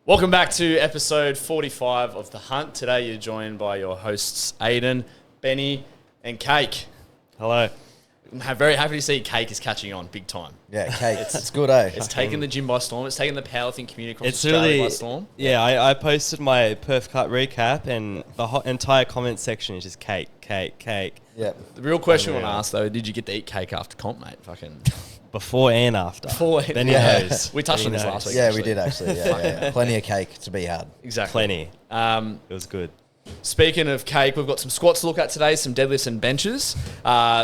Welcome back to episode 45 of The Hunt. Today you're joined by your hosts Aiden, Benny and Cake. Hello. I'm very happy to see Cake is catching on big time. Yeah, Cake. It's good, eh? It's taken the gym by storm. It's taken the powerlifting community across It's Australia really by storm. Yeah, I posted my Perth Cut recap and the entire comment section is just cake. Yeah. The real question I want to ask though, did you get to eat cake after comp, mate? Fucking Before and after. Benny knows. We touched on Benny this knows. last week. Yeah, actually. we did actually. Yeah. Plenty of cake to be had. Exactly. Plenty. Um, It was good. Speaking of cake, we've got some squats to look at today, some deadlifts and benches.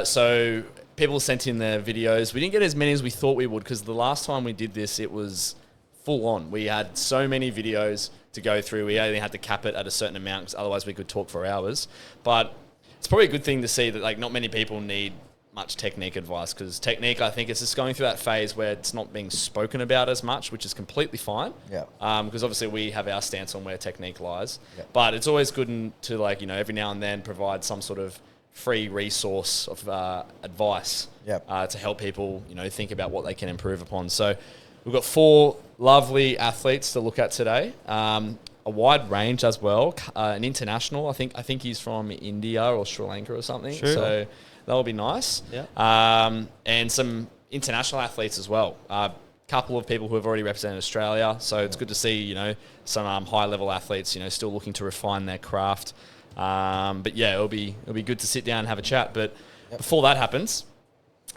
So people sent in their videos. We didn't get as many as we thought we would because the last time we did this, it was full on. We had so many videos to go through. We only had to cap it at a certain amount because otherwise we could talk for hours. But it's probably a good thing to see that like not many people need much technique advice because technique, I think, is just going through that phase where it's not being spoken about as much, which is completely fine. Yeah. Because obviously we have our stance on where technique lies. Yeah. But it's always good to like, you know, every now and then provide some sort of free resource of advice Yep. to help people, you know, think about what they can improve upon. So we've got 4 lovely athletes to look at today. A wide range as well. An international. I think he's from India or Sri Lanka or something. Sure. So that'll be nice. Yeah. And some international athletes as well. Couple of people who have already represented Australia. So it's good to see, you know, some high level athletes, you know, still looking to refine their craft. But yeah, it'll be good to sit down and have a chat. But before that happens,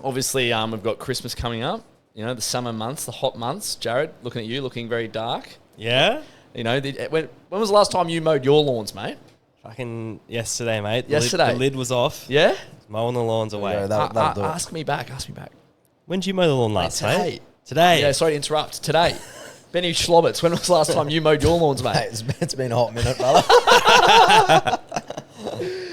obviously we've got Christmas coming up. You know, the summer months, the hot months. Jared, looking at you, looking very dark. Yeah? You know, when was the last time you mowed your lawns, mate? Fucking yesterday, mate. Yesterday? The lid was off. Yeah? Mowing the lawns away. Yeah, that'll do it. Ask me back. When did you mow the lawn last, today. mate? Today? Yeah, sorry to interrupt. Today. Benny Schlobbits, when was the last time you mowed your lawns, mate? Hey, it's been a hot minute, brother.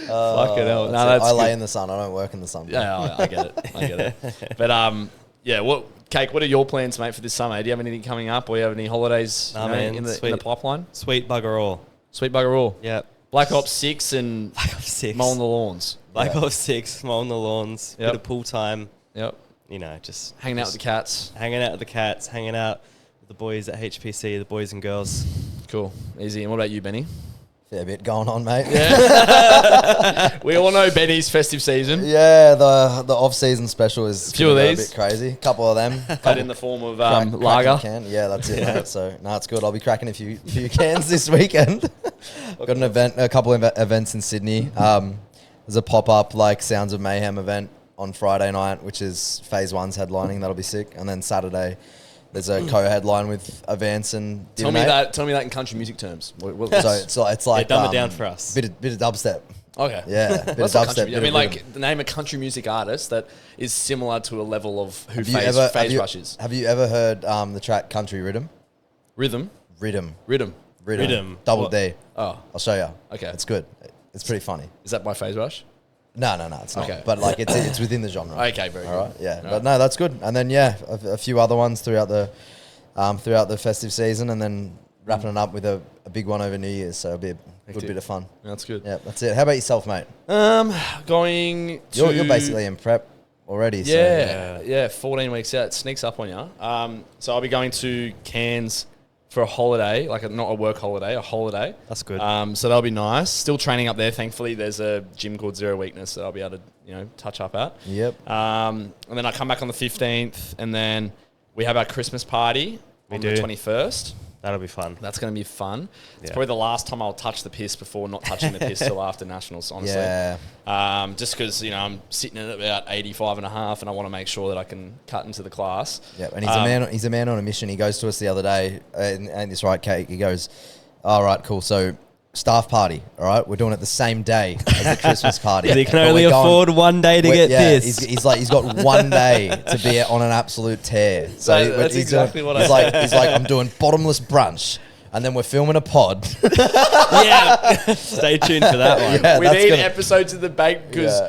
Fucking hell. No, I that's lay good. in the sun. I don't work in the sun. Yeah, I get it. But, yeah, Cake, what are your plans, mate, for this summer? Do you have anything coming up or you have any holidays Nah, you know, man, in the sweet. pipeline? Sweet bugger all. Sweet bugger all. Yep. Black Ops 6 and Black Ops 6. mowing the lawns. Black Yeah. Ops 6, mowing the lawns. Yep. Bit of pool time. Yep. You know, just Hanging out with the cats. hanging out with the cats, hanging out with the boys at HPC, the boys and girls. Cool. Easy. And what about you, Benny? Fair bit going on, mate. We all know Benny's festive season. Yeah, the off-season special is Few of gonna go these. a bit crazy. A couple of them. Cut in the form of Cracking lager. Can. Yeah, that's it, mate. So, no, it's good. I'll be cracking a few cans this weekend. Got a couple of events in Sydney. There's a pop-up like Sounds of Mayhem event on Friday night, which is Phase 1's headlining. That'll be sick. And then Saturday, there's a co-headline with Avance and Tell me Dynamite. that in country music terms. So it's like Dumb it down for us. Bit of dubstep. Okay. Yeah, bit of What's not dubstep. country? I bit mean, of like, rhythm. name a country music artist that is similar to a level of who Have you Phase Rush is. Have you ever heard the track Country Rhythm? Rhythm. Rhythm. Double What? D. Oh, I'll show you. Okay. It's good. It's pretty funny. is that by Phase Rush? No, it's not. Okay. But like it's within the genre. Okay, very All good. right. Yeah. All But right. no, that's good. And then a few other ones throughout the festive season, and then wrapping it up with a big one over New Year's. So it'll be a good Hectic. bit of fun. That's good. Yeah, that's it. How about yourself, mate? Going to... You're basically in prep already. Yeah, 14 weeks out. It sneaks up on you. So I'll be going to Cairns for a holiday, like not a work holiday, a holiday. That's good. So that'll be nice. Still training up there. Thankfully, there's a gym called Zero Weakness that I'll be able to, you know, touch up at. Yep. And then I come back on the 15th, and then we have our Christmas party on the do. 21st. That'll be fun. That's going to be fun. It's Yeah. probably the last time I'll touch the piss before not touching the piss till after Nationals, honestly. Yeah. Just because, you know, I'm sitting at about 85 and a half and I want to make sure that I can cut into the class. Yeah, and he's a man on a mission. He goes to us the other day, and this right, Kate. He goes, "All right, cool. So staff party. All right, we're doing it the same day as the Christmas party. He can But only we're going- afford one day to get pissed. He's got 1 day to be on an absolute tear. So That's he's exactly doing, what he's I like. He's like, I'm doing bottomless brunch, and then we're filming a pod. Yeah. Stay tuned for that one. Yeah, We that's need gonna- episodes of the bank because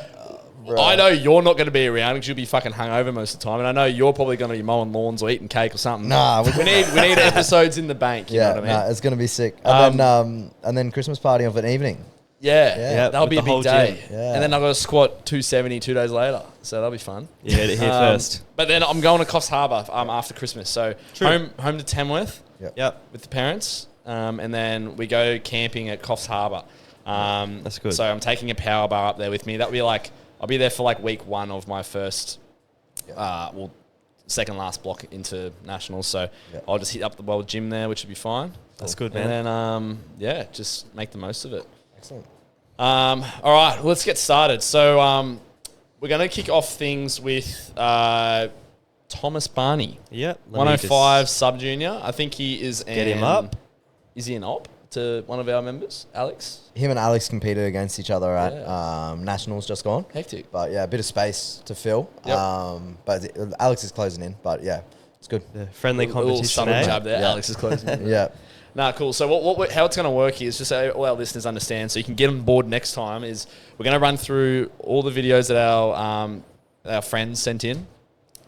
I know you're not going to be around because you'll be fucking hungover most of the time, and I know you're probably going to be mowing lawns or eating cake or something. Nah, we need episodes in the bank. You know what I mean? nah, it's gonna be sick. And then Christmas party of an evening. Yeah, that'll with be a the whole big day. gym. Yeah. And then I've got to squat 270 2 days later, so that'll be fun. You heard it here first. But then I'm going to Coffs Harbour after Christmas, so True. home to Tamworth Yep. with the parents. and then we go camping at Coffs Harbour. That's good. So I'm taking a power bar up there with me. That'll be like, I'll be there for like week 1 of my first, second last block into nationals. So I'll just hit up the World Gym there, which would be fine. That's good, man. And then, just make the most of it. Excellent. All right, let's get started. So we're going to kick off things with Thomas Barney. Yep. 105 sub-junior. I think he is Get him up. Is he an op to one of our members, Alex? Him and Alex competed against each other at Nationals just gone. Hectic. But yeah, a bit of space to fill. Yep. But Alex is closing in. But yeah, it's good. The friendly Little competition. subtle Eh? jab there. Yeah. Alex is closing. Yeah. Nah, cool. So how it's going to work is, just so all our listeners understand, so you can get on board next time, is we're going to run through all the videos that our friends sent in,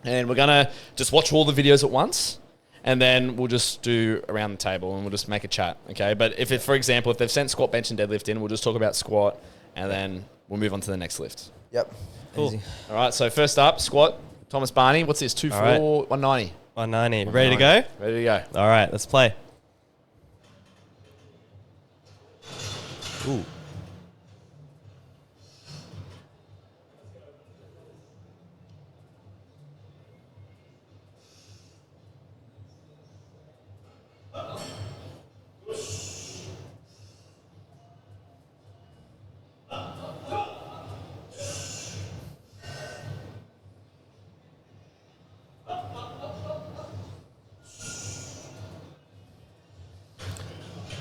and we're going to just watch all the videos at once, and then we'll just do around the table, and we'll just make a chat, okay? But for example, if they've sent squat, bench, and deadlift in, we'll just talk about squat, and then we'll move on to the next lift. Yep. Cool. Easy. All right, so first up, squat, Thomas Barney. What's this, 2-4, right. 190? 190. Ready to go? Ready to go. All right, let's play. Ooh.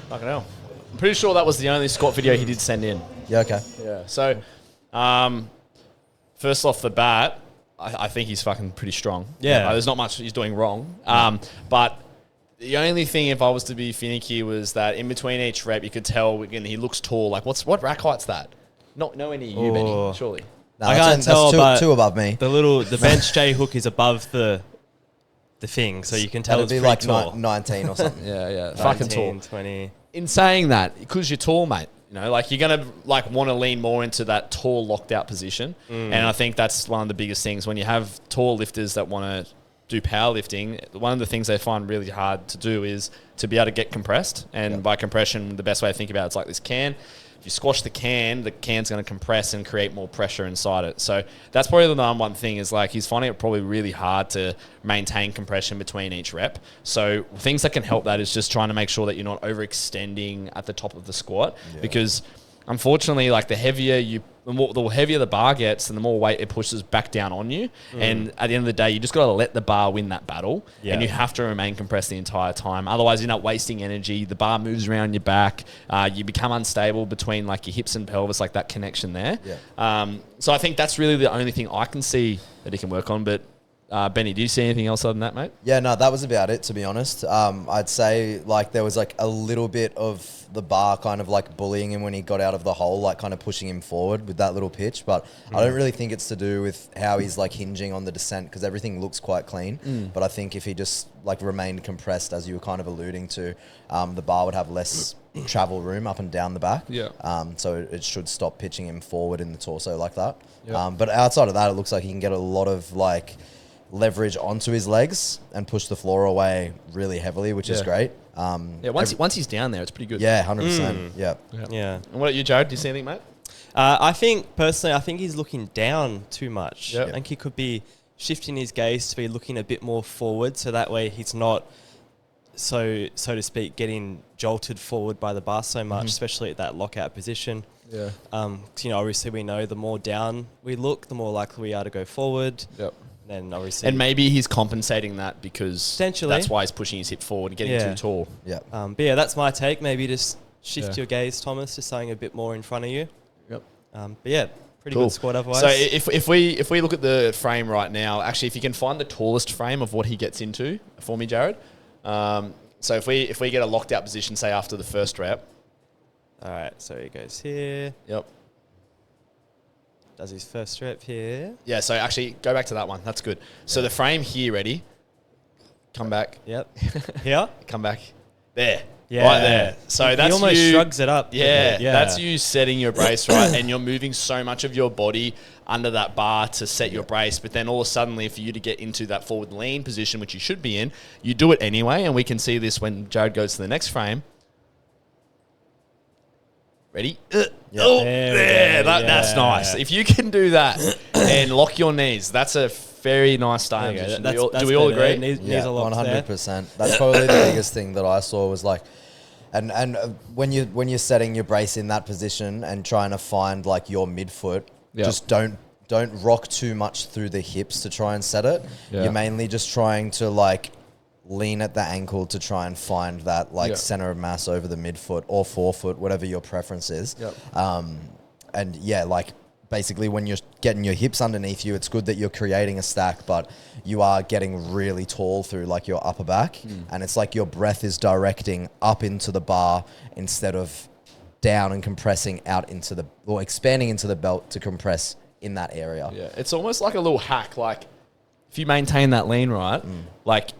Fucking hell. I'm pretty sure that was the only squat video he did send in. Yeah. Okay. Yeah. So, first off the bat, I think he's fucking pretty strong. Yeah. There's not much he's doing wrong. But the only thing, if I was to be finicky, was that in between each rep, you could tell again he looks tall. Like, what rack height's that? Not nowhere near you, Benny. Oh. Surely. No, I that's can't tell, that's but two above me. The bench J hook is above the thing, so you can tell That'd it's be pretty like tall. 19 or something. Yeah. Fucking 19, tall. 20. In saying that, because you're tall, mate, you know, like you're gonna like want to lean more into that tall locked out position, and I think that's one of the biggest things when you have tall lifters that want to do powerlifting. One of the things they find really hard to do is to be able to get compressed, and by compression, the best way to think about it is like this can. If you squash the can's going to compress and create more pressure inside it. So that's probably the number one thing, is like he's finding it probably really hard to maintain compression between each rep. So things that can help that is just trying to make sure that you're not overextending at the top of the squat, because unfortunately, like the heavier the bar gets, and the more weight it pushes back down on you. And at the end of the day, you just got to let the bar win that battle, and you have to remain compressed the entire time. Otherwise, you're not wasting energy. The bar moves around your back. You become unstable between like your hips and pelvis, like that connection there. So I think that's really the only thing I can see that he can work on. But Benny, do you see anything else other than that, mate? Yeah, no, that was about it, to be honest. I'd say like there was like a little bit of the bar kind of like bullying him when he got out of the hole, like kind of pushing him forward with that little pitch. But I don't really think it's to do with how he's like hinging on the descent, because everything looks quite clean. But I think if he just like remained compressed, as you were kind of alluding to, the bar would have less travel room up and down the back. So it should stop pitching him forward in the torso like that. But outside of that, it looks like he can get a lot of like leverage onto his legs and push the floor away really heavily, which is great. Once he's down there, it's pretty good. Yeah, 100%. Yeah. Yeah. And what about you, Jared? Do you see anything, mate? I think, personally, I think he's looking down too much. Yep. I think he could be shifting his gaze to be looking a bit more forward, so that way he's not, so to speak, getting jolted forward by the bar so much, especially at that lockout position. Yeah. Obviously we know the more down we look, the more likely we are to go forward. Yep. Then obviously, And maybe he's compensating that because Potentially. that's why he's pushing his hip forward and getting too tall. Yeah. but yeah, that's my take. Maybe just shift Yeah. your gaze, Thomas, to something a bit more in front of you. Yep. But yeah, pretty Cool. good squat otherwise. So if we look at the frame right now, actually, if you can find the tallest frame of what he gets into for me, Jared. So if we get a locked out position, say after the first rep. All right, so he goes here, Yep. does his first rep here. Yeah. So actually, go back to that one. That's good. So the frame here, ready? Come back. Yep. Here? Come back. There. Yeah. Right there. So He that's almost you. shrugs it up. Yeah, Yeah. that's you setting your brace, right? And you're moving so much of your body under that bar to set your brace. But then all of a sudden, for you to get into that forward lean position, which you should be in, you do it anyway. And we can see this when Jared goes to the next frame. Ready? Yeah. Oh, There we there. go, That's yeah. nice. If you can do that and lock your knees, that's a very nice starting There you go. position. Do we all agree? Knees Yeah, are locked there. 100%. That's probably the biggest thing that I saw was like, and when you're setting your brace in that position and trying to find like your midfoot, Yeah. just don't rock too much through the hips to try and set it. Yeah. You're mainly just trying to like lean at the ankle to try and find that like Yeah. center of mass over the midfoot or forefoot, whatever your preference is. Yep. And yeah, like basically when you're getting your hips underneath you, it's good that you're creating a stack, but you are getting really tall through like your upper back. And it's like your breath is directing up into the bar instead of down and compressing out into the, or expanding into the belt to compress in that area. Yeah, it's almost like a little hack. Like if you maintain that lean right, like,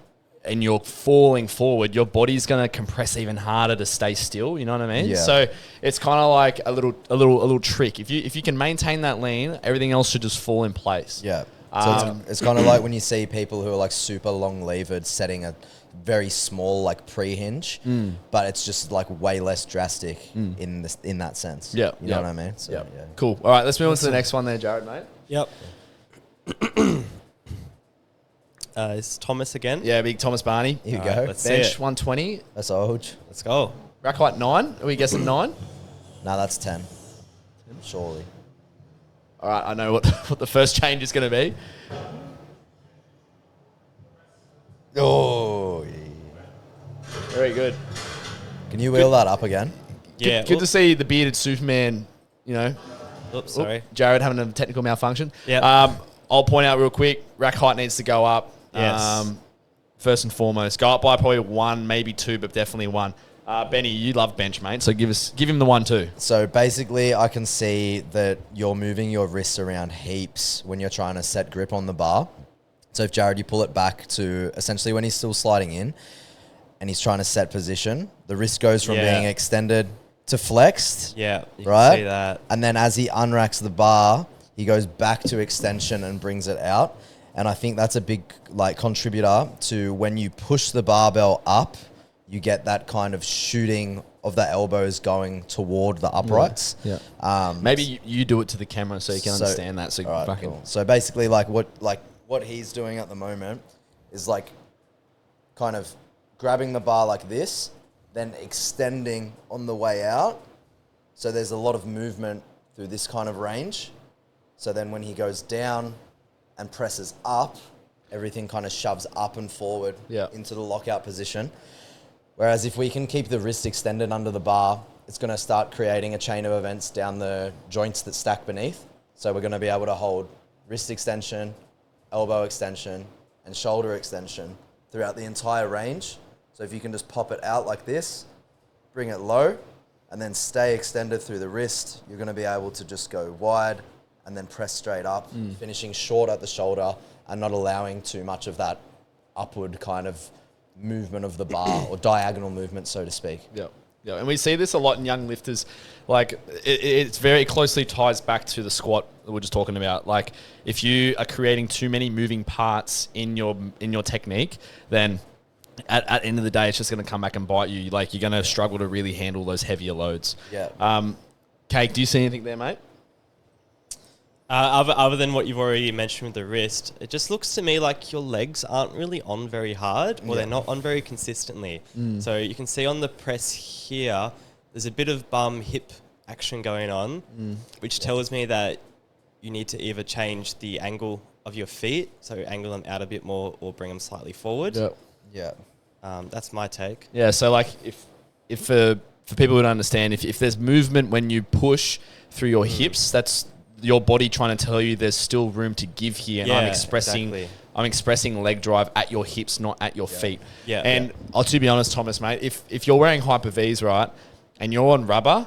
and you're falling forward, your body's gonna compress even harder to stay still. You know what I mean? Yeah. So it's kind of like a little trick. If you can maintain that lean, everything else should just fall in place. Yeah. So it's kind of like when you see people who are like super long levered setting a very small like pre-hinge, but it's just like way less drastic in that sense. Yeah. You know what I mean? So, Yeah. yeah. Cool. All right, let's move on to the next one there, Jared, mate. Yep. It's Thomas again. Yeah, big Thomas Barney. Here you All go. right, let's see Bench it. 120. That's old. Let's go. Rack height 9. Are we guessing 9? No, that's 10. Surely. All right, I know what the first change is going to be. Oh, yeah. Very good. Can you wheel that up again? Yeah. Good to see the bearded Superman, you know. Oops, sorry. Jared having a technical malfunction. Yep. I'll point out real quick, rack height needs to go up. Yes. First and foremost. Go up by probably 1, maybe 2, but definitely 1. Benny, you love bench, mate, so give him the 1 too. So basically, I can see that you're moving your wrists around heaps when you're trying to set grip on the bar. So if Jared, you pull it back to essentially when he's still sliding in and he's trying to set position, the wrist goes from Yeah. being extended to flexed. Yeah. You Right? can see that. And then as he unracks the bar, he goes back to extension and brings it out. And I think that's a big like contributor to when you push the barbell up, you get that kind of shooting of the elbows going toward the uprights. Yeah. Maybe you do it to the camera so you can understand that. So all right, fucking cool. So basically, like what he's doing at the moment is like kind of grabbing the bar like this, then extending on the way out. So there's a lot of movement through this kind of range. So then when he goes down and presses up, everything kind of shoves up and forward into the lockout position. Whereas if we can keep the wrist extended under the bar, it's going to start creating a chain of events down the joints that stack beneath. So we're going to be able to hold wrist extension, elbow extension, and shoulder extension throughout the entire range. So if you can just pop it out like this, bring it low, and then stay extended through the wrist, you're going to be able to just go wide and then press straight up, finishing short at the shoulder and not allowing too much of that upward kind of movement of the bar or diagonal movement, so to speak. Yeah. Yeah, and we see this a lot in young lifters. Like, it's very closely ties back to the squat that we're just talking about. Like, if you are creating too many moving parts in your technique, then at the end of the day, it's just going to come back and bite you. Like, you're going to struggle to really handle those heavier loads. Yeah. Cake, do you see anything there, mate? Other than what you've already mentioned with the wrist, it just looks to me like your legs aren't really on very hard, or they're not on very consistently. So you can see on the press here, there's a bit of bum hip action going on, which tells me that you need to either change the angle of your feet, so angle them out a bit more or bring them slightly forward. Yeah. That's my take. Yeah, so like if for people who don't understand, if there's movement when you push through your hips, that's your body trying to tell you there's still room to give here, and I'm expressing leg drive at your hips, not at your feet. Yeah. And I'll to be honest, Thomas, mate, if you're wearing Hyper V's, right, and you're on rubber,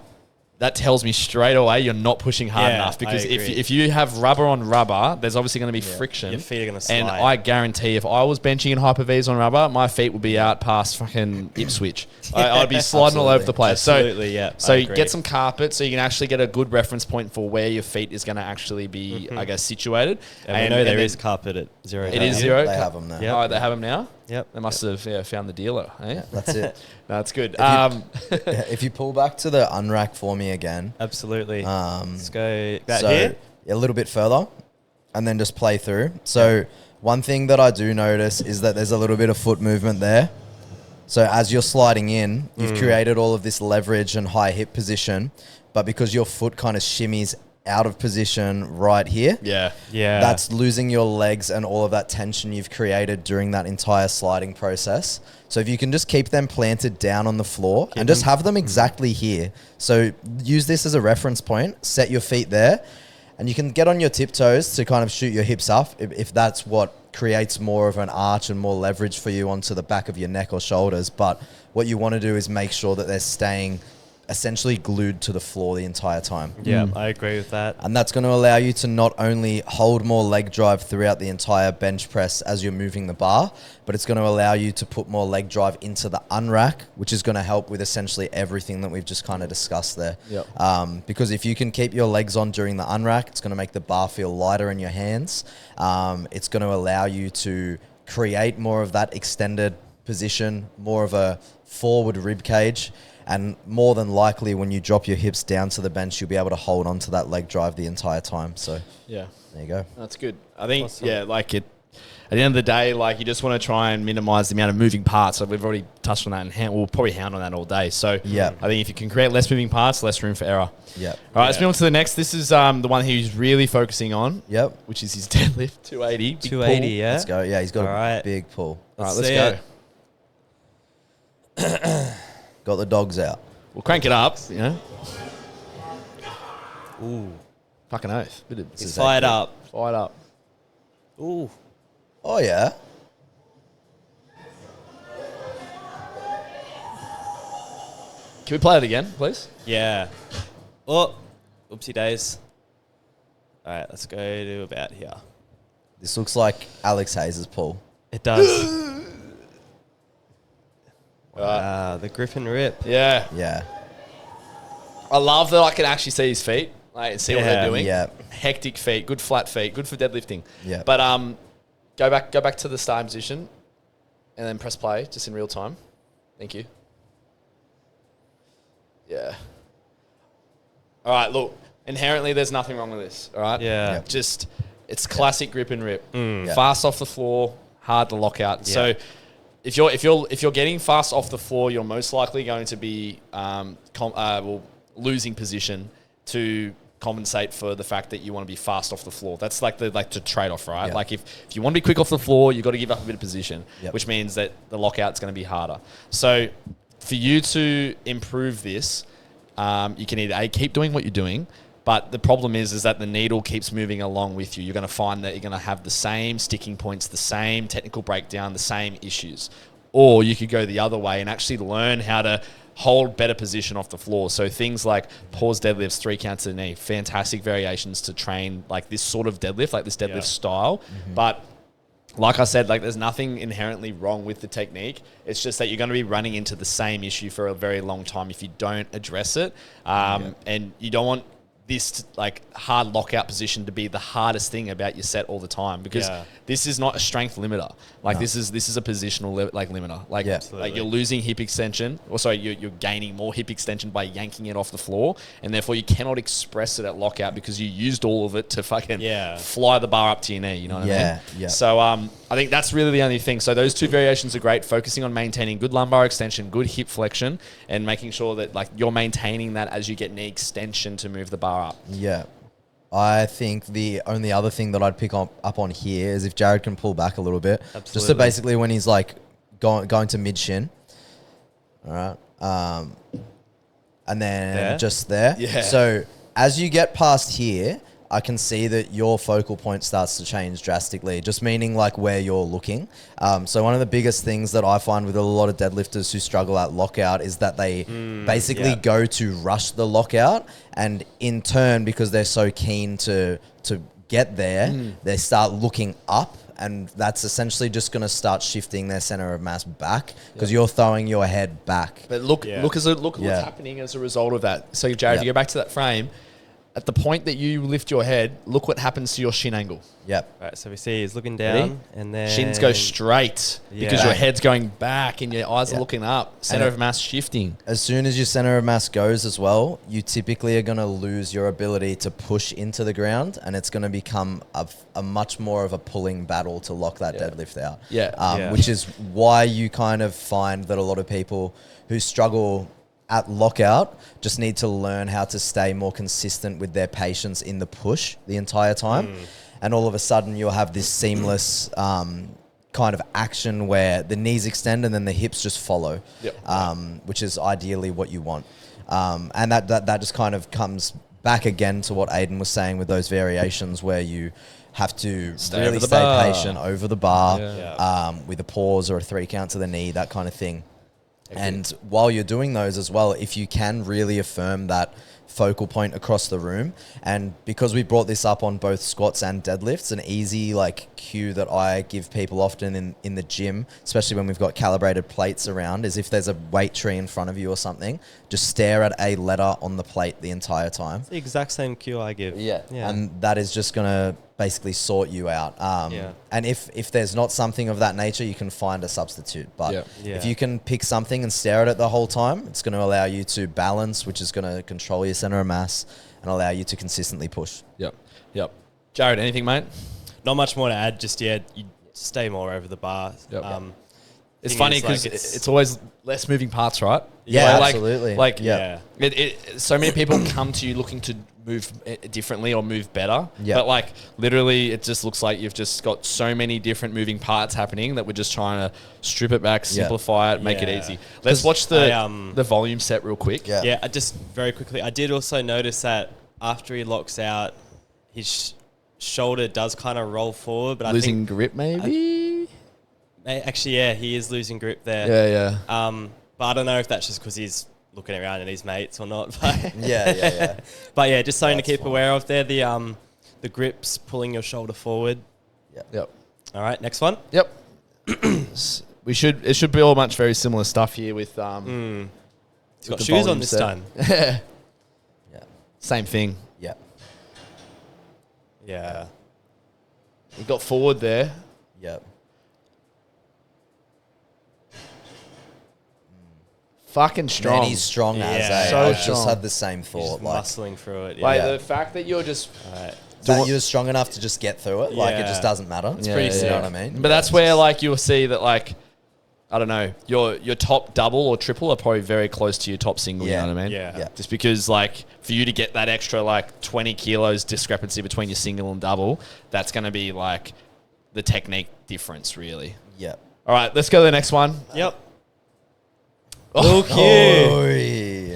that tells me straight away you're not pushing hard enough, because if you have rubber on rubber, there's obviously going to be friction. Your feet are going to slide. And I guarantee if I was benching in Hyper V's on rubber, my feet would be out past fucking Ipswich. I'd be sliding all over the place. Absolutely, yeah. So I you agree. get some carpet so you can actually get a good reference point for where your feet is going to actually be, I guess, situated. And we know there is carpet at 0. It is 0. They have them now. Yep. Oh, they have them now? Yep. They must have found the dealer. Eh? Yeah, that's it. No, that's good. If you pull back to the unrack for me again, Absolutely. Let's go back so here. a little bit further, and then just play through. So one thing that I do notice is that there's a little bit of foot movement there. So as you're sliding in, you've created all of this leverage and high hip position, but because your foot kind of shimmies out of position right here, yeah. that's losing your legs and all of that tension you've created during that entire sliding process. So if you can just keep them planted down on the floor and just have them exactly here. So use this as a reference point, set your feet there, and you can get on your tiptoes to kind of shoot your hips up if that's what creates more of an arch and more leverage for you onto the back of your neck or shoulders. But what you want to do is make sure that they're staying essentially glued to the floor the entire time. Yeah, I agree with that. And that's going to allow you to not only hold more leg drive throughout the entire bench press as you're moving the bar, but it's going to allow you to put more leg drive into the unrack, which is going to help with essentially everything that we've just kind of discussed there. Yep. Because if you can keep your legs on during the unrack, it's going to make the bar feel lighter in your hands. It's going to allow you to create more of that extended position, more of a forward rib cage. And more than likely, when you drop your hips down to the bench, you'll be able to hold on to that leg drive the entire time. So, Yeah. there you go. That's good. I think, like it, at the end of the day, like you just want to try and minimize the amount of moving parts. So we've already touched on that and we'll probably hound on that all day. So Yeah. I think if you can create less moving parts, less room for error. Yeah. All right, let's move on to the next. This is the one he's really focusing on. Yep. Which is his deadlift, 280. Big 280, pull. yeah. Let's go. Yeah, he's got All right. a big pull. All right, Let's let's see go. Got the dogs out. We'll crank it up, you know. Ooh. Fucking oath. Bit of He's fired up. fired up. Ooh. Oh, yeah. Can we play it again, please? Yeah. Oh, oopsie days. All right, let's go to about here. This looks like Alex Hayes' pull. It does. The Griffin rip. Yeah. Yeah. I love that I can actually see his feet, like, and see what Yeah. they're doing. Yeah. Hectic feet, good flat feet, good for deadlifting. Yeah. But go back to the starting position, and then press play just in real time. Thank you. Yeah. All right. Look, inherently, there's nothing wrong with this. All right. Yeah. Yeah. Just it's classic grip and rip. Yeah. Fast off the floor, hard to lock out. Yeah. So if you're getting fast off the floor, you're most likely going to be losing position to compensate for the fact that you want to be fast off the floor. That's like the trade off, right? Yeah. Like if you want to be quick off the floor, you've got to give up a bit of position, Yep. which means that the lockout's going to be harder. So for you to improve this, you can either keep doing what you're doing, but the problem is that the needle keeps moving along with you. You're going to find that you're going to have the same sticking points, the same technical breakdown, the same issues. Or you could go the other way and actually learn how to hold better position off the floor. So things like pause deadlifts, 3 counts to the knee, fantastic variations to train like this sort of deadlift, like this deadlift style. But like I said, like there's nothing inherently wrong with the technique. It's just that you're going to be running into the same issue for a very long time if you don't address it. And you don't want this like hard lockout position to be the hardest thing about your set all the time, because this is not a strength limiter. Like this is a positional limiter. Like, Yeah. like you're losing hip extension, or sorry, you're gaining more hip extension by yanking it off the floor, and therefore you cannot express it at lockout because you used all of it to fucking fly the bar up to your knee. You know what I mean? Yeah. So I think that's really the only thing. So those two variations are great, focusing on maintaining good lumbar extension, good hip flexion, and making sure that like you're maintaining that as you get knee extension to move the bar up. Yeah. I think the only other thing that I'd pick up on here is if Jared can pull back a little bit. Just so Absolutely. basically when he's like going to mid shin. All right. And then There? just there. Yeah. So as you get past here, I can see that your focal point starts to change drastically, just meaning like where you're looking. So one of the biggest things that I find with a lot of deadlifters who struggle at lockout is that they basically go to rush the lockout, and in turn, because they're so keen to get there, they start looking up, and that's essentially just going to start shifting their center of mass back because you're throwing your head back. But look Yeah. what's happening as a result of that. So Jared, Yeah. you go back to that frame. at the point that you lift your head, look what happens to your shin angle. Yep. Right, so we see he's looking down, and then Shins go straight because Yeah. your head's going back and your eyes are Yeah. looking up. Center And of mass shifting. As soon as your center of mass goes as well, you typically are going to lose your ability to push into the ground, and it's going to become a much more of a pulling battle to lock that deadlift out. Yeah. Yeah. Which is why you kind of find that a lot of people who struggle at lockout just need to learn how to stay more consistent with their patience in the push the entire time. And all of a sudden you'll have this seamless kind of action where the knees extend and then the hips just follow, which is ideally what you want. And that just kind of comes back again to what Aiden was saying with those variations where you have to Stay really over the stay bar. patient over the bar Yeah. with a pause or a 3 count to the knee, that kind of thing. And while you're doing those as well, if you can really affirm that focal point across the room, and because we brought this up on both squats and deadlifts, an easy like cue that I give people often in the gym, especially when we've got calibrated plates around, is if there's a weight tree in front of you or something, just stare at a letter on the plate the entire time. It's the exact same cue I give. Yeah. And that is just going to basically sort you out. And if there's not something of that nature, you can find a substitute. But Yeah. if you can pick something and stare at it the whole time, it's going to allow you to balance, which is going to control your center of mass and allow you to consistently push. Yep. Jared, anything, mate? Not much more to add. Just you stay more over the bar. Yep. It's Thing funny is, like, because it's always less moving parts, right? Yeah, Like- absolutely. Like, Yeah. so many people come to you looking to move differently or move better. Yeah. But like literally, it just looks like you've just got so many different moving parts happening that we're just trying to strip it back, simplify it, make it Yeah. easy. Let's watch the I, the volume set real quick. Yeah. Yeah, I just very quickly, I did also notice that after he locks out, his shoulder does kind of roll forward, but Losing grip, maybe. actually, yeah, he is losing grip there. Yeah. But I don't know if that's just because he's looking around at his mates or not. But Yeah. but yeah, just something to That's keep fine. aware of there. The grips pulling your shoulder forward. Yep. All right, next one. Yep. It should be all much very similar stuff here with He's got the shoes on volume this set. time. Yeah. Same thing. Yeah. Yeah. He got forward there. Yeah. Fucking strong. Man, he's strong as Yeah. a. So I just strong. had the same He's thought. just Like, muscling through it. Yeah. Like Yeah. the fact that you're just All right. that you're strong enough to just get through it. Like, it Yeah. just doesn't matter. It's pretty You sick. know what I mean? But that's where like you'll see that like I don't know your top double or triple are probably very close to your top single. Yeah. You know what I mean? Yeah. Just because like for you to get that extra like 20 kilos discrepancy between your single and double, that's going to be like the technique difference really. Yeah. All right, let's go to the next one. Yep. Oh, Look you.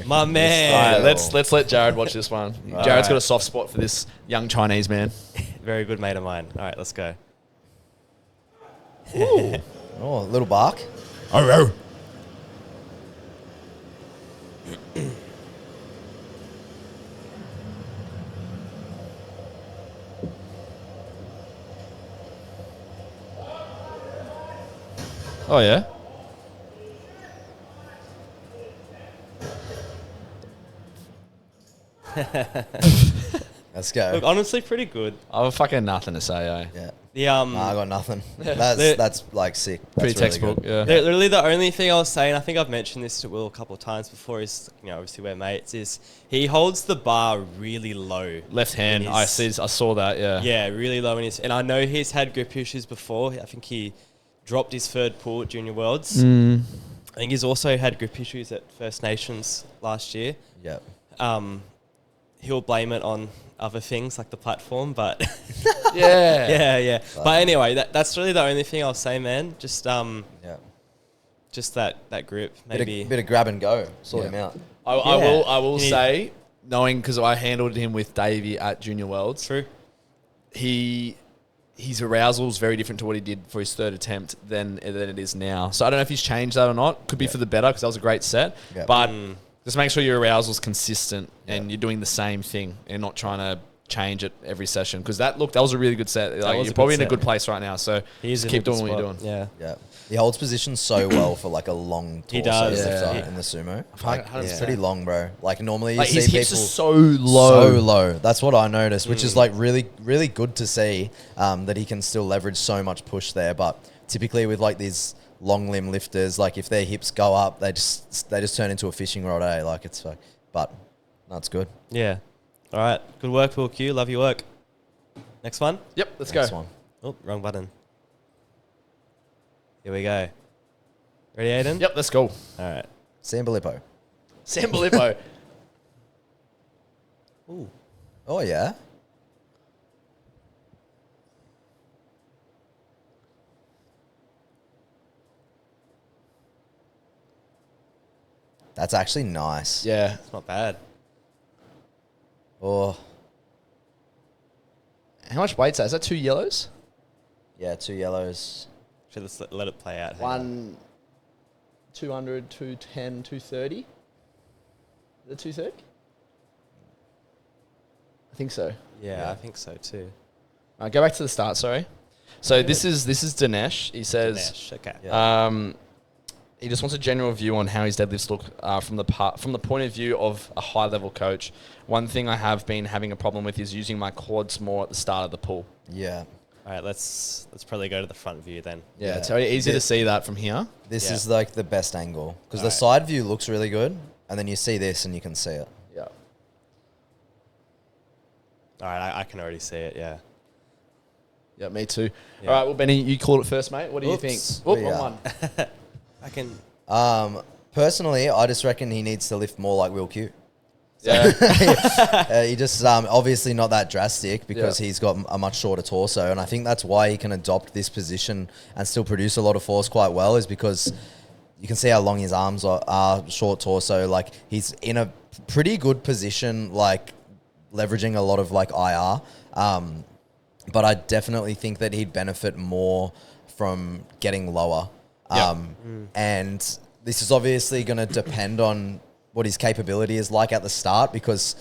Oi. My man. All right, Yeah. let's let Jared watch this one. Jared's got a soft spot for this young Chinese man. Very good mate of mine. All right, let's go. Oh, a little bark. Oh yeah. Let's go. Look, honestly, pretty good. I've fucking nothing to say. Eh? Yeah. The Nah, I got nothing. That's like sick. That's Pretty really textbook. good. Yeah. Literally, the only thing I was saying, I think I've mentioned this to Will a couple of times before, is, obviously we're mates, is he holds the bar really low. Left hand. in I his- saw that. Yeah. Yeah, really low in his. And I know he's had grip issues before. I think he dropped his third pull at Junior Worlds. I think he's also had grip issues at First Nations last year. Yeah. He'll blame it on other things like the platform, but Yeah. yeah. But anyway, that's really the only thing I'll say, man. Just Yeah. just that grip, maybe. Bit of grab and go. Sort Yeah. him out. I will You need- say, knowing because I handled him with Davey at Junior Worlds, True. his arousal is very different to what he did for his third attempt than it is now. So I don't know if he's changed that or not. Could be for the better because that was a great set. Yeah. But just make sure your arousal is consistent and you're doing the same thing and not trying to change it every session because that was a really good set. Like, was you're a probably good in a good set. place right now. So He's just in keep a good doing what you're spot. doing. Yeah. Yeah. He holds position so well for like a long torso He does. lifter Yeah. in the sumo. Like, Like, it's 100%. pretty long, bro. Like normally you Like see his hips people are so low. so low. That's what I noticed, which is like really, really good to see that he can still leverage so much push there. But typically with like these long limb lifters, like if their hips go up, they just turn into a fishing rod. Like it's like, but that's good. Yeah. All right. Good work, Will Q. Love your work. Next one. Yep, let's Next go. one. Oh, wrong button. Here we go. Ready, Aiden? Yep, let's go. All right. Sambalippo. Sam Filippo. Ooh. Oh yeah. That's actually nice. Yeah. It's not bad. Oh, How much weight's that? Is that 2 yellows? yeah, 2 yellows. Should let it play out. Hang on. One, 200, 210, 230. Is it 230? I think so. Yeah, I think so too. Go back to the start, sorry. So this is Dinesh. He says Dinesh, okay. Yeah. he just wants a general view on how his deadlifts look from the point of view of a high level coach. One thing I have been having a problem with is using my quads more at the start of the pull. Yeah. All right, let's probably go to the front view then. Yeah, Yeah. it's very easy Yeah. to see that from here. This Yeah. is like the best angle because the Alright. side view looks really good, and then you see this and you can see it. Yeah. All right, I can already see it. Yeah. Yeah, me too. Yeah. All right, well, Benny, you called it first, mate. What do you Oops. think? Oh, Wrong yeah. one. I can. Personally, I just reckon he needs to lift more like Will Q. Yeah. He just obviously not that drastic because Yeah. he's got a much shorter torso, and I think that's why he can adopt this position and still produce a lot of force quite well. Is because you can see how long his arms are short torso. Like he's in a pretty good position, like leveraging a lot of like IR. But I definitely think that he'd benefit more from getting lower. Yeah. And this is obviously going to depend on what his capability is like at the start, because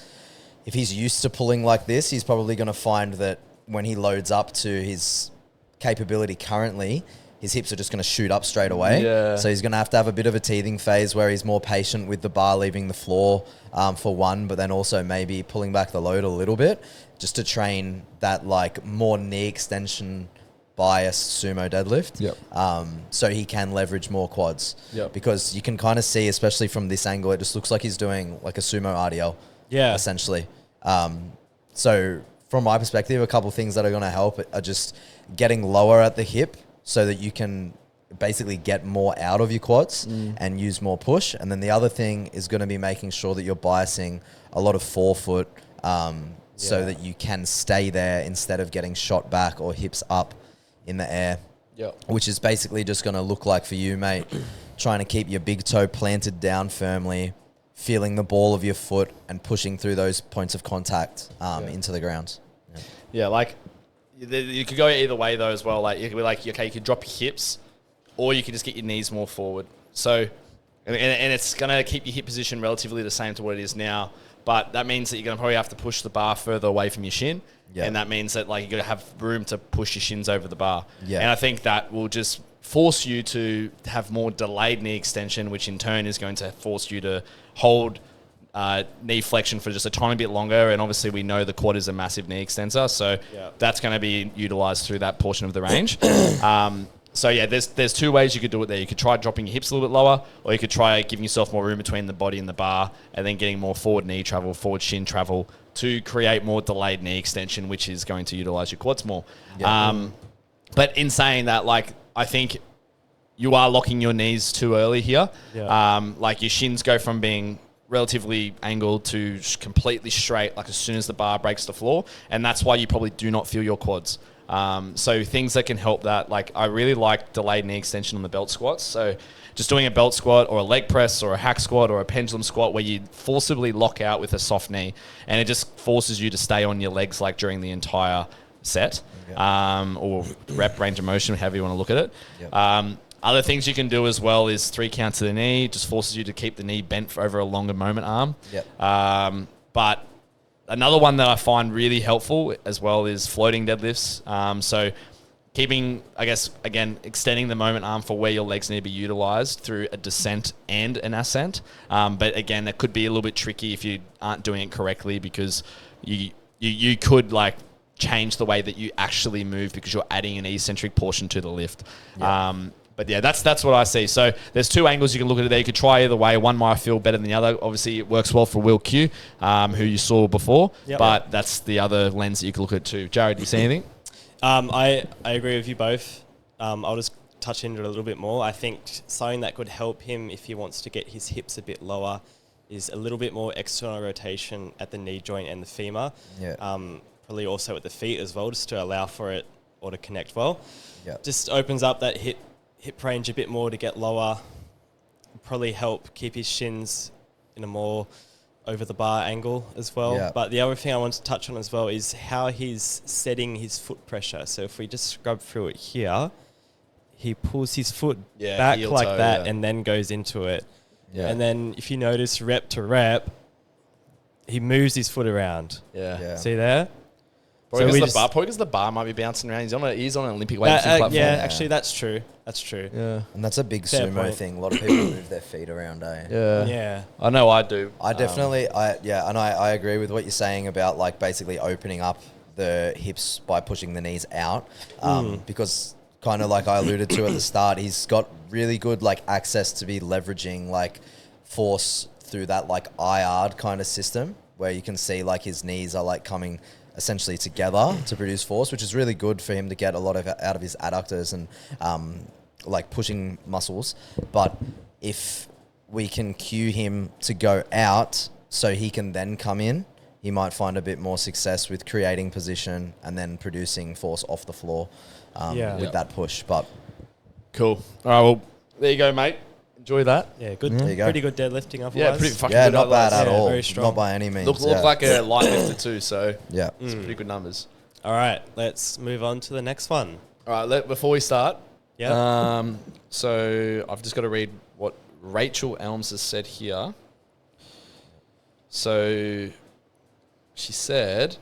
if he's used to pulling like this, he's probably going to find that when he loads up to his capability currently, his hips are just going to shoot up straight away. Yeah. So he's going to have a bit of a teething phase where he's more patient with the bar leaving the floor for one, but then also maybe pulling back the load a little bit just to train that like more knee extension biased sumo deadlift. Yep. So he can leverage more quads. Yep. Because you can kind of see, especially from this angle, it just looks like he's doing like a sumo RDL. Yeah. Essentially. So from my perspective, a couple of things that are going to help are just getting lower at the hip so that you can basically get more out of your quads and use more push. And then the other thing is going to be making sure that you're biasing a lot of forefoot so Yeah. that you can stay there instead of getting shot back or hips up in the air. Yeah. Which is basically just going to look like for you, mate, trying to keep your big toe planted down firmly, feeling the ball of your foot and pushing through those points of contact into the ground. Yeah, like you could go either way though as well. Like you could be like, okay, you could drop your hips, or you could just get your knees more forward. So, and it's gonna keep your hip position relatively the same to what it is now. But that means that you're gonna probably have to push the bar further away from your shin, Yeah. and that means that like you're gonna have room to push your shins over the bar. Yeah. And I think that will just force you to have more delayed knee extension, which in turn is going to force you to hold knee flexion for just a tiny bit longer. And obviously we know the quad is a massive knee extensor, so Yeah. that's going to be utilized through that portion of the range. So yeah, there's two ways you could do it there. You could try dropping your hips a little bit lower, or you could try giving yourself more room between the body and the bar, and then getting more forward knee travel, forward shin travel to create more delayed knee extension, which is going to utilize your quads more. Yeah. But in saying that, like, I think you are locking your knees too early here. Yeah. Like your shins go from being relatively angled to completely straight, like as soon as the bar breaks the floor, and that's why you probably do not feel your quads. So things that can help that, like I really like delayed knee extension on the belt squats. So just doing a belt squat or a leg press or a hack squat or a pendulum squat where you forcibly lock out with a soft knee, and it just forces you to stay on your legs like during the entire set, or rep, range of motion, however you want to look at it. Yep. Other things you can do as well is 3 counts to the knee. Just forces you to keep the knee bent for over a longer moment arm. Yep. But another one that I find really helpful as well is floating deadlifts. So keeping, I guess, again, extending the moment arm for where your legs need to be utilized through a descent and an ascent. But again, that could be a little bit tricky if you aren't doing it correctly, because you could like change the way that you actually move because you're adding an eccentric portion to the lift. Yeah. But yeah, that's what I see. So there's two angles you can look at it there. You could try either way. One might feel better than the other. Obviously, it works well for Will Q, who you saw before. Yep. But that's the other lens that you can look at too. Jared, do you see anything? I agree with you both. I'll just touch into it a little bit more. I think something that could help him if he wants to get his hips a bit lower is a little bit more external rotation at the knee joint and the femur. Yeah. Probably also at the feet as well, just to allow for it or to connect well. Yeah. Just opens up that hip range a bit more to get lower. Probably help keep his shins in a more over the bar angle as well. Yeah. But the other thing I want to touch on as well is how he's setting his foot pressure. So if we just scrub through it here, he pulls his foot back heel like toe, that yeah. and then goes into it. Yeah. And then if you notice rep to rep, he moves his foot around. Yeah. See there? Probably we because the bar might be bouncing around. He's on an Olympic weightlifting platform. yeah, Yeah. actually that's true. That's true. Yeah. And that's a big Fair sumo point. thing. A lot of people move their feet around, eh? Yeah. Yeah. I know I do. I definitely, I agree with what you're saying about like basically opening up the hips by pushing the knees out, because kind of like I alluded to at the start, he's got really good like access to be leveraging like force through that like IR kind of system where you can see like his knees are like coming essentially together to produce force, which is really good for him to get a lot of out of his adductors and like pushing muscles. But if we can cue him to go out so he can then come in, he might find a bit more success with creating position and then producing force off the floor with that push. But Cool. All right, well, there you go, mate. Enjoy that. Yeah, good. There you go. Pretty good deadlifting otherwise. Yeah, pretty fucking yeah, good. not bad otherwise. at Yeah, all. very strong. Not by any means. Look like a light lifter too, so yeah. it's pretty good numbers. All right, let's move on to the next one. All right, before we start, Yeah. so I've just got to read what Rachel Elms has said here. So she said,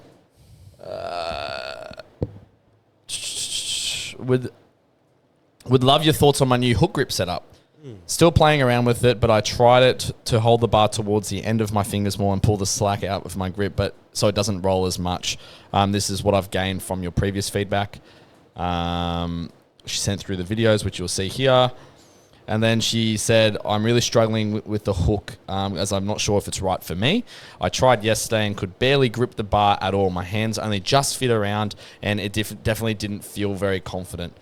would love your thoughts on my new hook grip setup. Still playing around with it, but I tried it to hold the bar towards the end of my fingers more and pull the slack out with my grip, but so it doesn't roll as much. This is what I've gained from your previous feedback. She sent through the videos, which you'll see here. And then she said, I'm really struggling with the hook as I'm not sure if it's right for me. I tried yesterday and could barely grip the bar at all. My hands only just fit around and it definitely didn't feel very confident.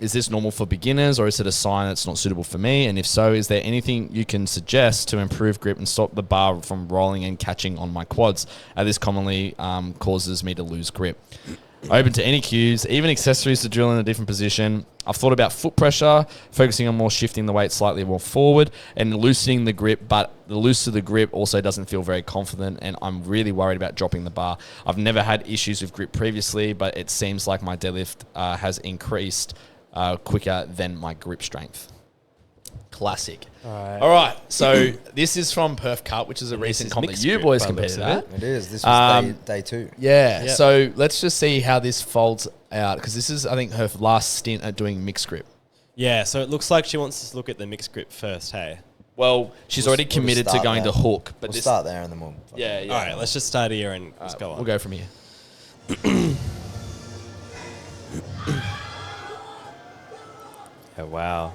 Is this normal for beginners or is it a sign it's not suitable for me? And if so, is there anything you can suggest to improve grip and stop the bar from rolling and catching on my quads? This commonly causes me to lose grip. Open to any cues, even accessories to drill in a different position. I've thought about foot pressure, focusing on more shifting the weight slightly more forward and loosening the grip, but the looser the grip also doesn't feel very confident and I'm really worried about dropping the bar. I've never had issues with grip previously, but it seems like my deadlift has increased quicker than my grip strength. Classic. All right. So this is from Perth Cup, which is a recent is comp that mixed you grip boys by the competed looks of at. it. It is. This was day 2. Yeah. Yep. So let's just see how this folds out because this is, I think, her last stint at doing mixed grip. Yeah, so it looks like she wants us to look at the mixed grip first, hey? Well, she's We'll already just committed to start going there. to hook, but We'll this, start there and then we'll... yeah. All right, let's just start here and let's go on. We'll go from here. Oh, wow.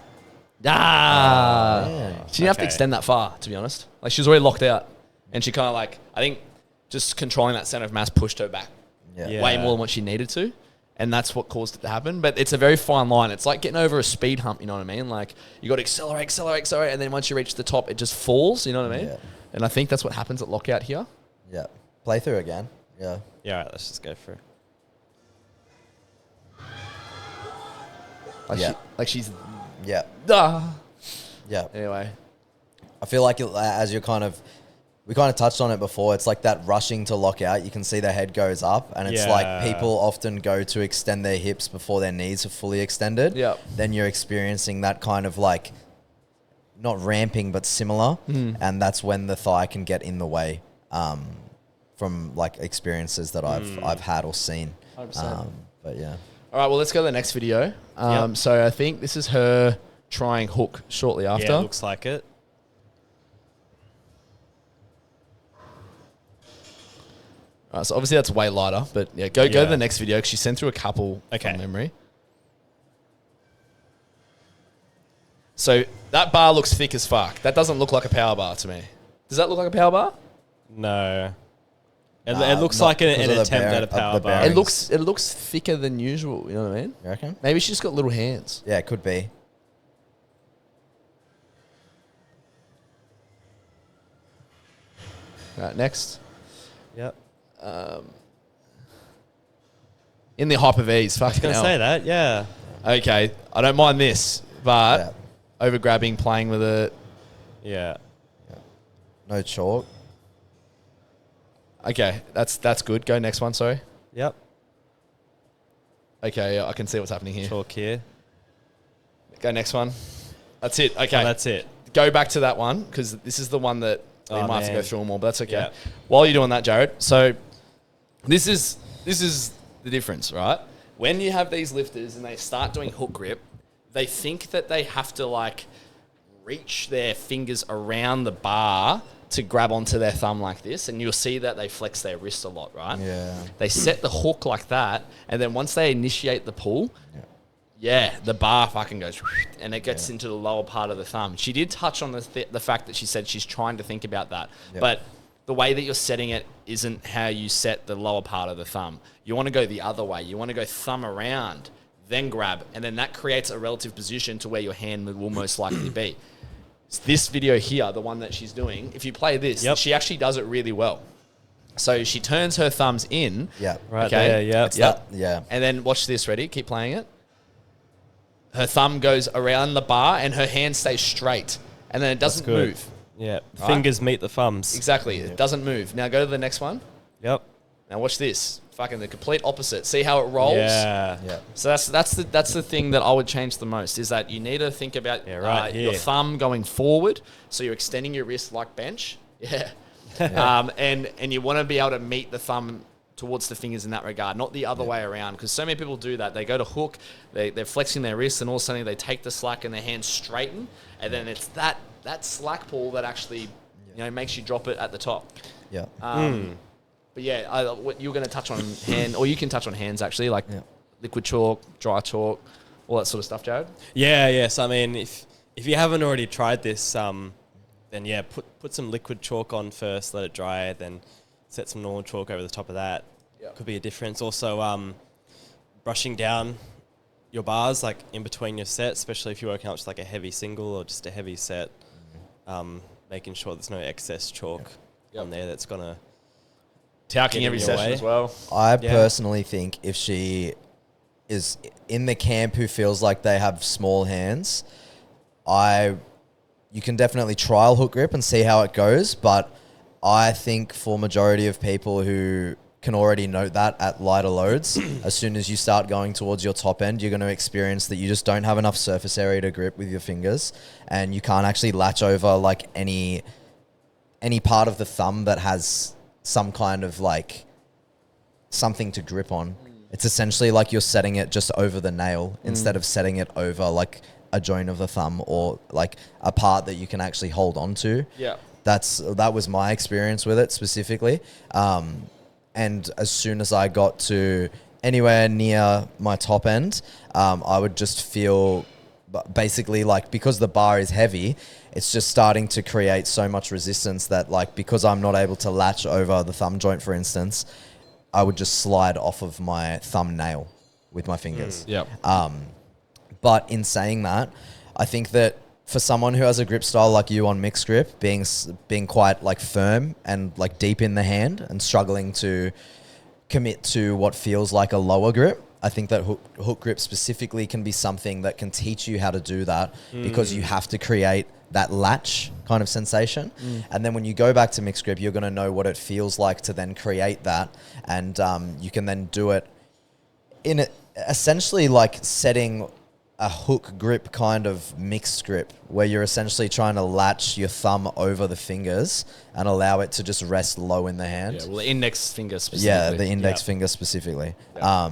She didn't have to Okay. extend that far, to be honest. Like she was already locked out, and she kind of like I think just controlling that center of mass pushed her back Yeah. way more than what she needed to, and that's what caused it to happen. But it's a very fine line. It's like getting over a speed hump. You know what I mean? Like you got to accelerate, and then once you reach the top, it just falls. You know what I mean? Yeah. And I think that's what happens at lockout here. Yeah. Play through again. Yeah. Yeah, all right, let's just go for it. Like Yeah. she's Yeah. Yeah. Anyway, I feel like as you're we kind of touched on it before. It's like that rushing to lock out. You can see the head goes up, and it's like Yeah. people often go to extend their hips before their knees are fully extended. Yep. Then you're experiencing that kind of like not ramping, but similar, and that's when the thigh can get in the way from like experiences that I've had or seen. 100%. But yeah. All right, well, let's go to the next video. Yep. So I think this is her trying hook shortly after. Yeah, looks like it. All right, so obviously that's way lighter, but yeah, go to Yeah. the next video because she sent through a couple Okay. from memory. So that bar looks thick as fuck. That doesn't look like a power bar to me. Does that look like a power bar? No. It Nah, looks not like an because of the attempt bear- at a of the power bar. bearings. It looks thicker than usual. You know what I mean? You reckon? Maybe she's got little hands. Yeah, it could be. All right, next. Yep. In the hyper V's, fucking Gonna hell. say that, yeah. Okay, I don't mind this, but Yeah. over grabbing, playing with it. Yeah. No chalk. Okay, that's good. Go next one. Sorry. Yep. Okay, yeah, I can see what's happening here. Chalk here. Go next one. That's it. Okay, Oh, that's it. go back to that one because this is the one that we Oh, might have to go man. through them all, but that's okay. Yeah. While you're doing that, Jared, so this is the difference, right? When you have these lifters and they start doing hook grip, they think that they have to like reach their fingers around the bar to grab onto their thumb like this, and you'll see that they flex their wrist a lot, right? Yeah. They set the hook like that, and then once they initiate the pull, yeah, the bar fucking goes, and it gets into the lower part of the thumb. She did touch on the fact that she said she's trying to think about that, Yep. but the way that you're setting it isn't how you set the lower part of the thumb. You want to go the other way. You want to go thumb around, then grab, and then that creates a relative position to where your hand will most likely be. This video here, the one that she's doing, if you play this, Yep. she actually does it really well. So she turns her thumbs in. Yeah. Right Okay. there, yep. It's that. Yeah. And then watch this, ready? Keep playing it. Her thumb goes around the bar and her hand stays straight. And then it doesn't good. move. Yeah. Right. Fingers meet the thumbs. Exactly. It doesn't move. Now go to the next one. Yep. Now watch this. Fucking the complete opposite. See how it rolls? Yeah. Yeah. So that's the thing that I would change the most is that you need to think about Yeah, right your here. thumb going forward, so you're extending your wrist like bench. Yeah. And you want to be able to meet the thumb towards the fingers in that regard, not the other way around. Because so many people do that. They go to hook, they're flexing their wrists, and all of a sudden they take the slack and their hands straighten, and then it's that slack pull that actually makes you drop it at the top. Yeah. But yeah, you're going to touch on hand, or you can touch on hands actually, like Yeah. liquid chalk, dry chalk, all that sort of stuff, Jared. Yeah, yes. I mean, if you haven't already tried this, then yeah, put some liquid chalk on first, let it dry, then set some normal chalk over the top of that. Yeah. Could be a difference. Also, brushing down your bars like in between your sets, especially if you're working out just like a heavy single or just a heavy set. Making sure there's no excess chalk on there that's gonna Talking Get every in your session way. as well. I Yeah. personally think if she is in the camp who feels like they have small hands, you can definitely trial hook grip and see how it goes. But I think for majority of people who can already note that at lighter loads, as soon as you start going towards your top end, you're going to experience that you just don't have enough surface area to grip with your fingers, and you can't actually latch over like any part of the thumb that has some kind of like something to grip on. It's essentially like you're setting it just over the nail instead of setting it over like a joint of the thumb or like a part that you can actually hold on to. Yeah. That was my experience with it specifically. And as soon as I got to anywhere near my top end, I would just feel basically like, because the bar is heavy, it's just starting to create so much resistance that like, because I'm not able to latch over the thumb joint, for instance, I would just slide off of my thumbnail with my fingers. Yep. But in saying that, I think that for someone who has a grip style like you on mixed grip, being quite like firm and like deep in the hand and struggling to commit to what feels like a lower grip, I think that hook grip specifically can be something that can teach you how to do that, because you have to create that latch kind of sensation. And then when you go back to mixed grip, you're going to know what it feels like to then create that. And you can then do it in essentially like setting a hook grip kind of mixed grip where you're essentially trying to latch your thumb over the fingers and allow it to just rest low in the hand. Yeah, well, the index finger specifically. Yeah, the index finger specifically. Yeah.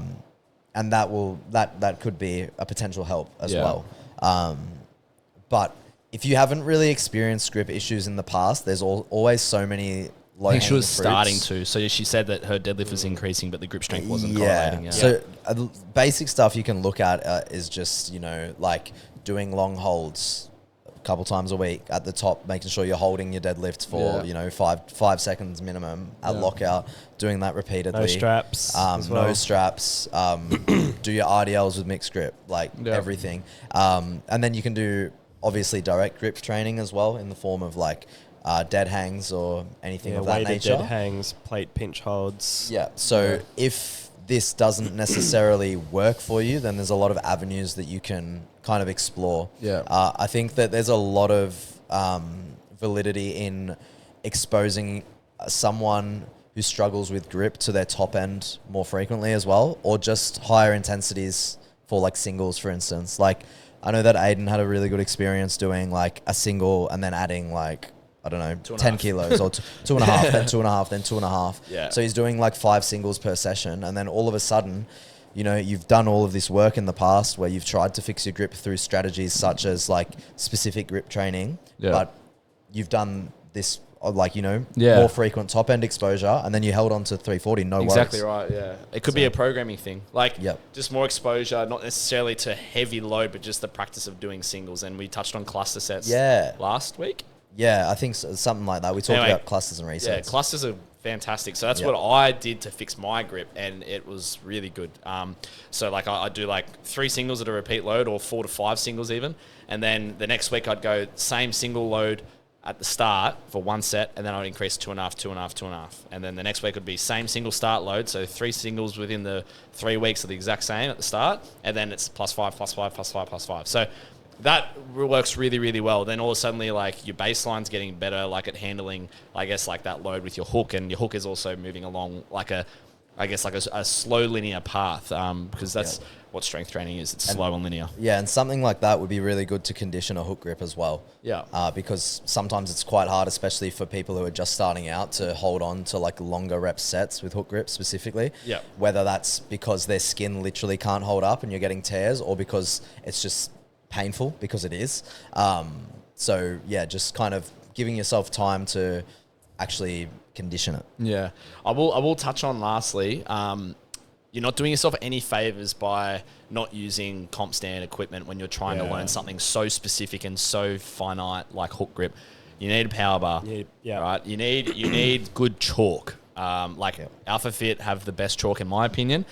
And that could be a potential help as well. But if you haven't really experienced grip issues in the past, there's always so many low I think she was fruits. starting to. So she said that her deadlift was increasing, but the grip strength wasn't correlating. Yeah. So basic stuff you can look at is just, like doing long holds a couple times a week at the top, making sure you're holding your deadlifts for, 5 seconds minimum at lockout, doing that repeatedly. No straps. as well. No straps. Do your RDLs with mixed grip, everything. And then you can do obviously direct grip training as well in the form of like dead hangs or anything of that weighted nature. dead hangs, plate pinch holds. Yeah. So if this doesn't necessarily work for you, then there's a lot of avenues that you can kind of explore. Yeah. I think that there's a lot of validity in exposing someone who struggles with grip to their top end more frequently as well, or just higher intensities for like singles, for instance. Like I know that Aiden had a really good experience doing like a single and then adding like, I don't know, 10 kilos or 2.5, then 2.5, then 2.5. Yeah. So he's doing like 5 singles per session. And then all of a sudden, you've done all of this work in the past where you've tried to fix your grip through strategies such as like specific grip training, but you've done this more frequent top end exposure, and then you held on to 340, no worries. Exactly right, yeah. It could be a programming thing. Like, Yep. just more exposure, not necessarily to heavy load, but just the practice of doing singles. And we touched on cluster sets last week. Yeah, I think something like that. We talked about clusters and resets. Yeah, clusters are fantastic. So that's what I did to fix my grip, and it was really good. So like I do like 3 singles at a repeat load, or 4 to 5 singles even. And then the next week I'd go same single load at the start for 1 set, and then I would increase 2.5, 2.5, 2.5. And then the next week would be same single start load, so 3 singles within the 3 weeks are the exact same at the start, and then it's +5, +5, +5, +5. So that works really, really well. Then all of a sudden, like your baseline's getting better, like at handling, I guess, like that load with your hook, and your hook is also moving along like a slow linear path, because that's what strength training is. It's slow and linear. Yeah, and something like that would be really good to condition a hook grip as well. Yeah. Because sometimes it's quite hard, especially for people who are just starting out, to hold on to like longer rep sets with hook grip specifically. Yeah. Whether that's because their skin literally can't hold up and you're getting tears, or because it's just painful, because it is. So yeah, just kind of giving yourself time to actually condition it. Yeah. I will touch on lastly, you're not doing yourself any favors by not using comp stand equipment when you're trying to learn something so specific and so finite like hook grip. You need a power bar, right? You need good chalk. Alpha Fit have the best chalk in my opinion.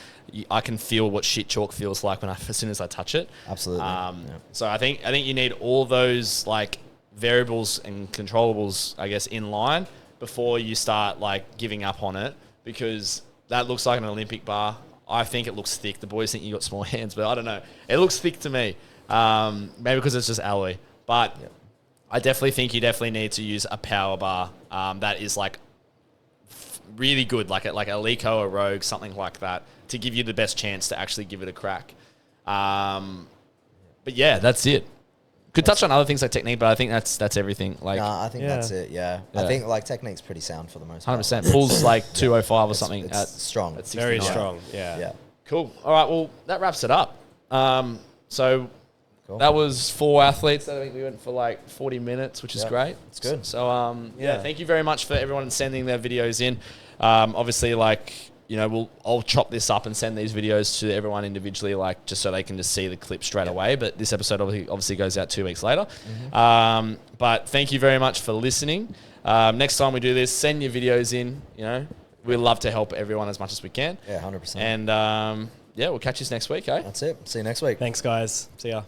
I can feel what shit chalk feels like as soon as I touch it. Absolutely. So I think you need all those like variables and controllables, I guess, in line before you start like giving up on it, because that looks like an Olympic bar. I think it looks thick. The boys think you got small hands, but I don't know. It looks thick to me. Maybe because it's just alloy, but I definitely think you definitely need to use a power bar that is like really good, like a Eleiko, a Rogue, something like that, to give you the best chance to actually give it a crack. But yeah, that's it. Could touch on other things like technique, but I think that's everything. Like, I think that's it. Yeah. I think like technique's pretty sound for the most part. 100%. Pulls like 205 or something. It's strong. At Very 69. strong. Yeah. Cool. All right. Well, that wraps it up. So Cool. that was 4 athletes. I think we went for like 40 minutes, which is great. It's good. So thank you very much for everyone sending their videos in. Obviously, like, I'll chop this up and send these videos to everyone individually, like just so they can just see the clip straight away. But this episode obviously goes out 2 weeks later. But thank you very much for listening. Next time we do this, send your videos in. We'd love to help everyone as much as we can. Yeah, 100%. And we'll catch you next week, eh? That's it. See you next week. Thanks, guys. See ya.